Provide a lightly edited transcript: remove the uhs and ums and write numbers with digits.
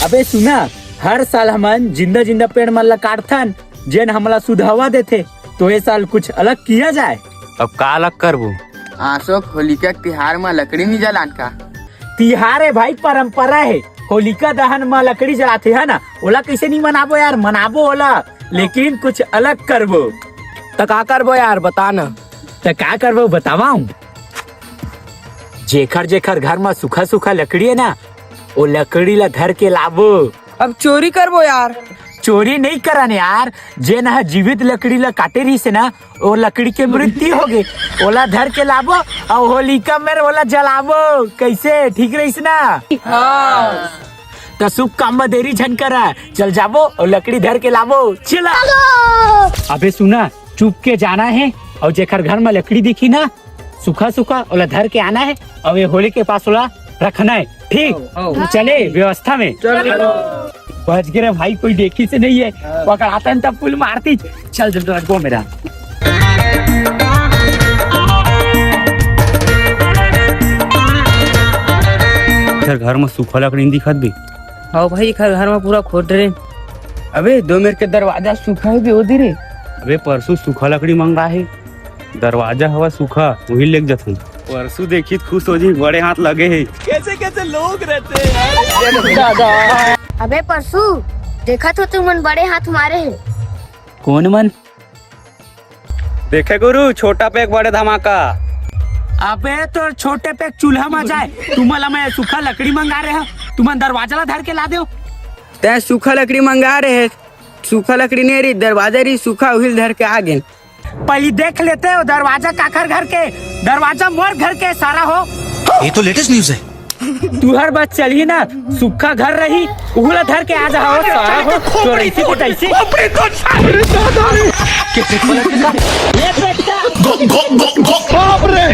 अबे सुना, हर साल हमन जिंदा जिंदा पेड़ मन ला काटथन, जेन हमला शुद्ध हवा देथे। तो ये साल कुछ अलग किया जाए। अब का अलग करबो? अशोक होलिका तिहार में लकड़ी नहीं जलान का? तिहार है भाई, परंपरा है। होलिका दहन में लकड़ी जलाते है ना, ओला कैसे नहीं मनाबो यार? मनाबो ओला, लेकिन कुछ अलग करबो। तो का करबो यार, बता न। तो का करबो बतावाऊं? जेखर जेखर घर में सूखा सूखा लकड़ी है ना, वो लकड़ी ला धर के लाबो। अब चोरी करबो यार? चोरी नहीं करन यार, जे ना जीवित लकड़ी ला काटे रही से ना, वो लकड़ी के मृत्यु हो गई, ओला धर के लाबो और होलिका में ओला जलाबो। कैसे ठीक रही ना? हाँ। तो शुभ काम में देरी झन करा, चल जाबो और लकड़ी धर के लाबो। चला। अबे सुना, चुप के जाना है, और जेकर घर में लकड़ी दिखी ना सूखा सूखा, ओला धर के आना है और ये होली के पास ओला रखना है। ठीक? चले व्यवस्था में। बच गए भाई, कोई देखी से नहीं है, पकड़ आता है तब पुल मारती। चल जल्दी रखो मेरा। घर में सूखा लकड़ी दिखत भी। हाँ भाई, घर में पूरा खोद रहे। अबे 2 मिनट के दरवाजा सूखा है भी रे। अबे परसों सूखा लकड़ी मंगा है, दरवाजा हवा सूखा, वही लेके जाते। परसों देखी खुश हो जी, बड़े हाथ लगे है। कैसे कैसे लोग रहते हैं। अबे परसू देखा तो तुमन बड़े हाथ मारे हैं। कौन मन? देखे गुरु, छोटा पे एक बड़े धमाका। अबे तो छोटे पे चूल्हा में जाए, तुम्हारा मैं सूखा लकड़ी मंगा रहे हो, तुम दरवाजा ला धर के ला दो। ते सूखा लकड़ी मंगा रहे है, सूखा लकड़ी नहीं रही, दरवाजा रही सूखा, उहिल धर के आ गए। पहले देख लेते हो दरवाजा काकर घर के, दरवाजा मोर घर के सारा हो। ये तो लेटेस्ट न्यूज है। तू हर बात चली ना, सूखा घर रही, उहला धर के आ जाओ सारा हो। तो ऐसी को तैसी बाप रे।